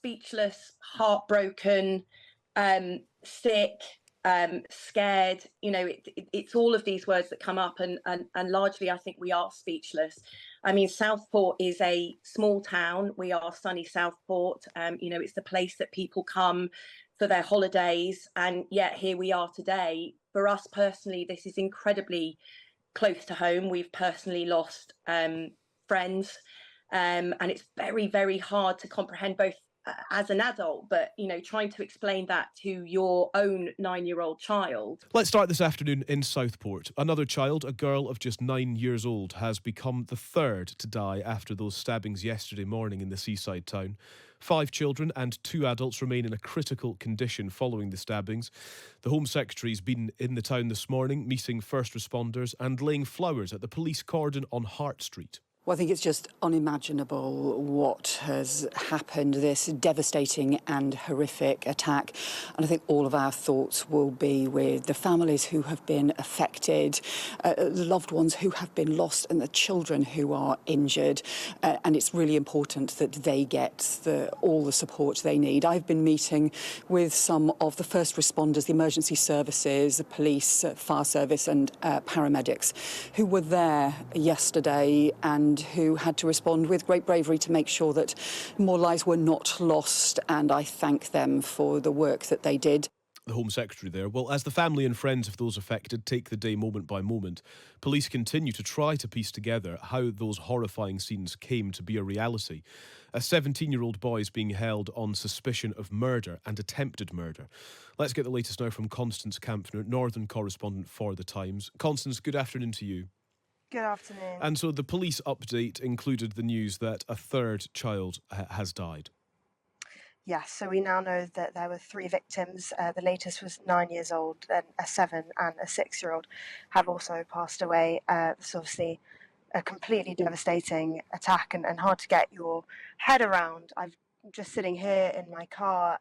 speechless, heartbroken, sick, scared. It's all of these words that come up, and largely I think we are speechless. I mean, Southport is a small town. We are sunny Southport. It's the place that people come for their holidays, and yet here we are today. For us personally, this is incredibly close to home. We've personally lost friends, and it's very, very hard to comprehend, both as an adult, but trying to explain that to your own 9-year-old child. Let's start this afternoon in Southport. Another child, a girl of just 9 years old, has become the third to die after those stabbings yesterday morning in the seaside town. 5 children and 2 adults remain in a critical condition following the stabbings. The Home Secretary's been in the town this morning, meeting first responders and laying flowers at the police cordon on Hart Street. Well, I think it's just unimaginable what has happened, this devastating and horrific attack. And I think all of our thoughts will be with the families who have been affected, the loved ones who have been lost, and the children who are injured. And it's really important that they get all the support they need. I've been meeting with some of the first responders, the emergency services, the police, fire service and paramedics who were there yesterday and who had to respond with great bravery to make sure that more lives were not lost, and I thank them for the work that they did. The Home Secretary there. Well, as the family and friends of those affected take the day moment by moment, police continue to try to piece together how those horrifying scenes came to be a reality. A 17-year-old boy is being held on suspicion of murder and attempted murder. Let's get the latest now from Constance Kampfner, Northern correspondent for The Times. Constance, good afternoon to you. Good afternoon. And so the police update included the news that a third child has died. Yes, so we now know that there were 3 victims. The latest was 9 years old, then a 7 and a 6-year-old have also passed away. It's obviously a completely devastating attack and hard to get your head around. I'm just sitting here in my car,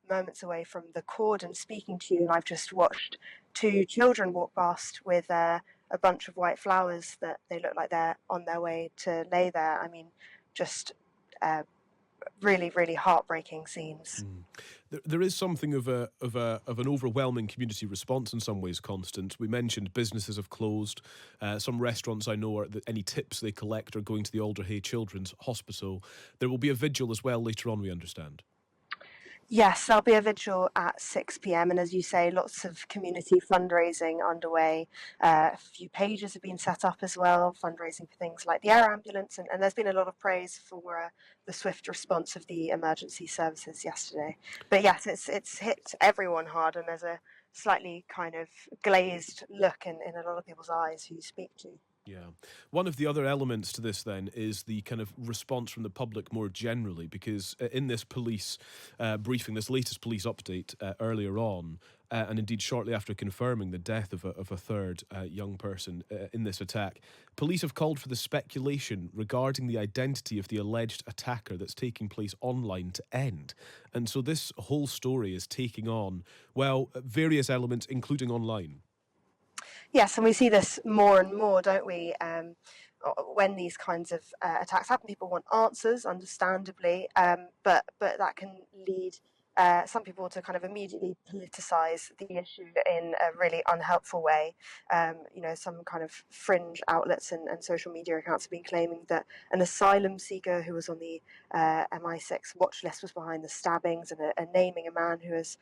moments away from the cordon speaking to you, and I've just watched 2 children walk past with a bunch of white flowers that they look like they're on their way to lay there. I mean, just really, really heartbreaking scenes. There is something of an overwhelming community response in some ways, Constance. We mentioned businesses have closed. Some restaurants I know any tips they collect are going to the Alderhay Children's Hospital. There will be a vigil as well later on, we understand. Yes, there'll be a vigil at 6 p.m. and as you say, lots of community fundraising underway. A few pages have been set up as well, fundraising for things like the air ambulance, and there's been a lot of praise for the swift response of the emergency services yesterday. But yes, it's hit everyone hard, and there's a slightly kind of glazed look in a lot of people's eyes who you speak to. Yeah. One of the other elements to this then is the kind of response from the public more generally, because in this police briefing, this latest police update earlier on, and indeed shortly after confirming the death of a third young person in this attack, police have called for the speculation regarding the identity of the alleged attacker that's taking place online to end. And so this whole story is taking on, well, various elements, including online. Yes, and we see this more and more, don't we? When these kinds of attacks happen, people want answers, understandably, but that can lead some people to kind of immediately politicise the issue in a really unhelpful way. Some kind of fringe outlets and social media accounts have been claiming that an asylum seeker who was on the MI6 watch list was behind the stabbings, and naming a man who has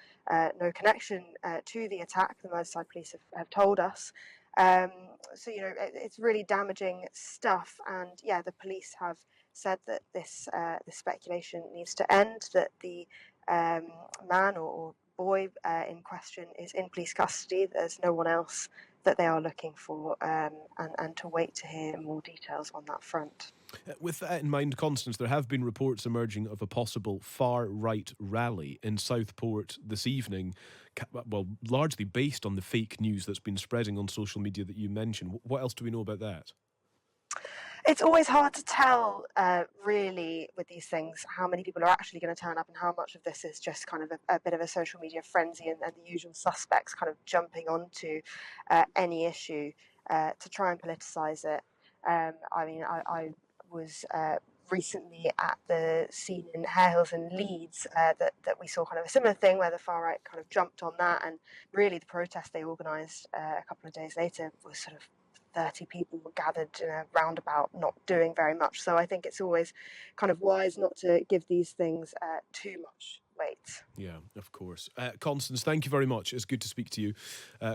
no connection to the attack, the Merseyside police have told us. It's really damaging stuff, and the police have said that this speculation needs to end, that the man or boy in question is in police custody. There's no one else that they are looking for, and to wait to hear more details on that front. With that in mind, Constance, there have been reports emerging of a possible far-right rally in Southport this evening, well, largely based on the fake news that's been spreading on social media that you mentioned. What else do we know about that? It's always hard to tell, really, with these things, how many people are actually going to turn up and how much of this is just kind of a bit of a social media frenzy and the usual suspects kind of jumping onto any issue to try and politicise it. I was recently at the scene in Hare Hills in Leeds, that we saw kind of a similar thing where the far right kind of jumped on that, and really the protest they organised a couple of days later was sort of 30 people gathered in a roundabout, not doing very much. So I think it's always kind of wise not to give these things too much weight. Yeah, of course. Constance, thank you very much. It's good to speak to you.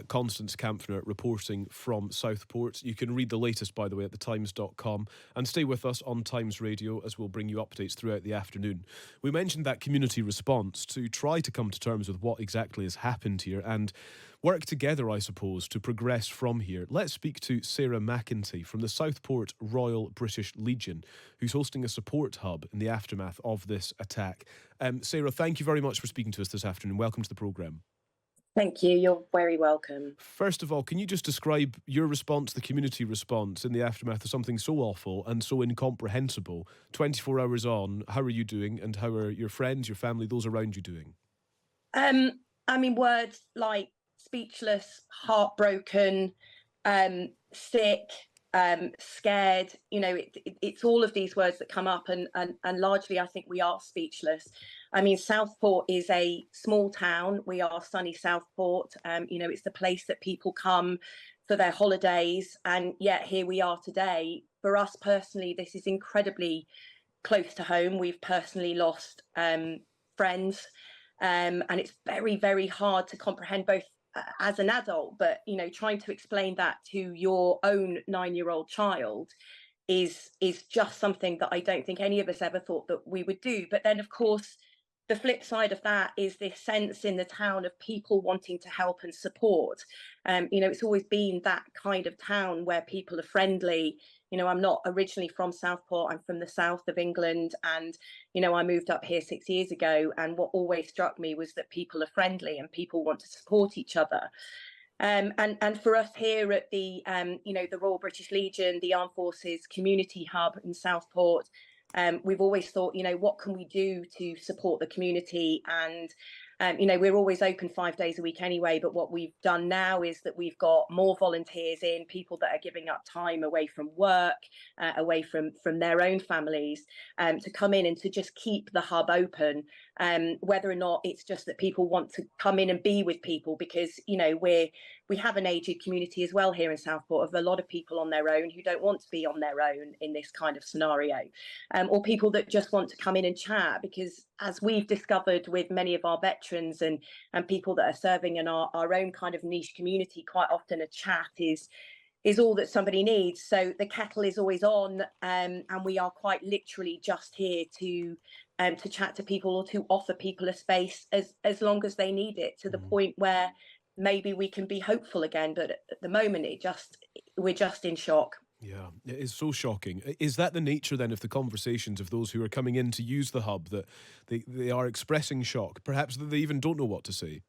Constance Kampfner reporting from Southport. You can read the latest, by the way, at thetimes.com, and stay with us on Times Radio as we'll bring you updates throughout the afternoon. We mentioned that community response to try to come to terms with what exactly has happened here and work together, I suppose, to progress from here. Let's speak to Sarah McEntee from the Southport Royal British Legion, who's hosting a support hub in the aftermath of this attack. Sarah, thank you very much for speaking to us this afternoon. Welcome to the programme. Thank you. You're very welcome. First of all, can you just describe your response, the community response, in the aftermath of something so awful and so incomprehensible? 24 hours on, how are you doing, and how are your friends, your family, those around you doing? I mean, words like speechless, heartbroken, sick, scared, it's all of these words that come up, and largely I think we are speechless. I mean, Southport is a small town. We are sunny Southport. It's the place that people come for their holidays, and yet here we are today. For us personally, this is incredibly close to home. We've personally lost friends, and it's very, very hard to comprehend, both as an adult, but trying to explain that to your own 9-year-old child is just something that I don't think any of us ever thought that we would do. But then, of course, the flip side of that is this sense in the town of people wanting to help and support. It's always been that kind of town where people are friendly. I'm not originally from Southport. I'm from the south of England, and I moved up here 6 years ago, and what always struck me was that people are friendly and people want to support each other. And for us here at the the Royal British Legion, the Armed Forces Community Hub in Southport, we've always thought, what can we do to support the community? And we're always open 5 days a week anyway, but what we've done now is that we've got more volunteers in, people that are giving up time away from work, away from their own families, to come in and to just keep the hub open, whether or not it's just that people want to come in and be with people, because we have an aged community as well here in Southport of a lot of people on their own who don't want to be on their own in this kind of scenario, or people that just want to come in and chat, because as we've discovered with many of our veterans and people that are serving in our own kind of niche community, quite often a chat is all that somebody needs. So the kettle is always on, and we are quite literally just here to chat to people or to offer people a space as long as they need it, to the point where maybe we can be hopeful again. But at the moment, we're just in shock. Yeah, it is so shocking. Is that the nature then of the conversations of those who are coming in to use the hub, that they are expressing shock, perhaps that they even don't know what to say?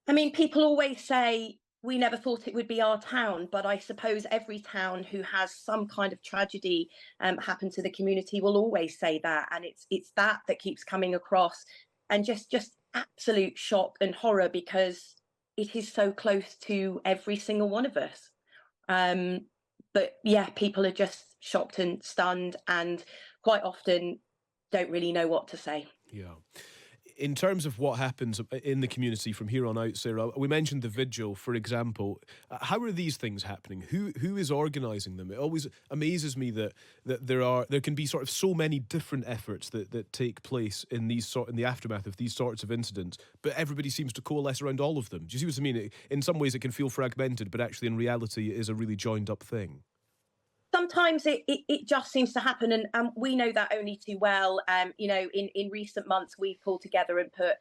I mean, people always say, we never thought it would be our town, but I suppose every town who has some kind of tragedy happen to the community will always say that, and it's that keeps coming across, and just absolute shock and horror, because it is so close to every single one of us. But yeah, people are just shocked and stunned, and quite often don't really know what to say. Yeah. In terms of what happens in the community from here on out, Sarah, we mentioned the vigil, for example. How are these things happening? Who is organising them? It always amazes me that there can be sort of so many different efforts that take place in the aftermath of these sorts of incidents, but everybody seems to coalesce around all of them. Do you see what I mean? In some ways, it can feel fragmented, but actually, in reality, it is a really joined up thing. Sometimes it just seems to happen, and we know that only too well. In recent months, we've pulled together and put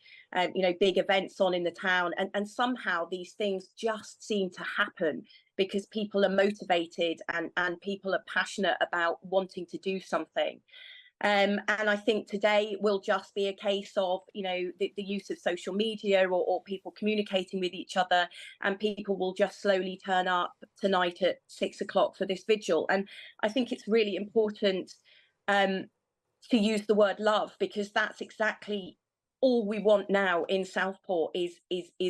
big events on in the town, and somehow these things just seem to happen because people are motivated and people are passionate about wanting to do something. And I think today will just be a case of, the use of social media or people communicating with each other, and people will just slowly turn up tonight at 6 o'clock for this vigil. And I think it's really important to use the word love, because that's exactly all we want now in Southport is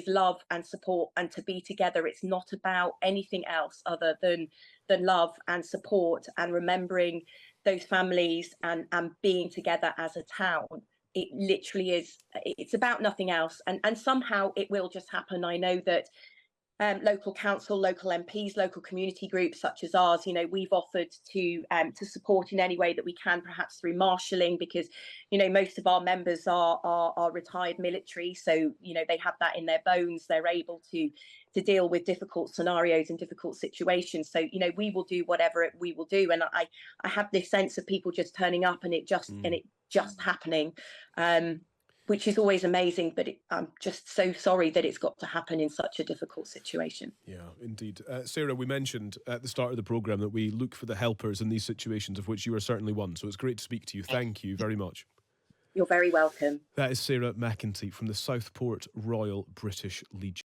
love and support and to be together. It's not about anything else other than love and support and remembering those families and being together as a town. It literally is, it's about nothing else. And somehow it will just happen. I know that local council, local MPs, local community groups such as ours, we've offered to support in any way that we can, perhaps through marshalling, because most of our members are retired military, so they have that in their bones. They're able to deal with difficult scenarios and difficult situations. So we will do whatever we will do, and I have this sense of people just turning up and it just happening. Which is always amazing, but I'm just so sorry that it's got to happen in such a difficult situation. Yeah, indeed. Sarah, we mentioned at the start of the programme that we look for the helpers in these situations, of which you are certainly one. So it's great to speak to you. Thank you very much. You're very welcome. That is Sarah McEntee from the Southport Royal British Legion.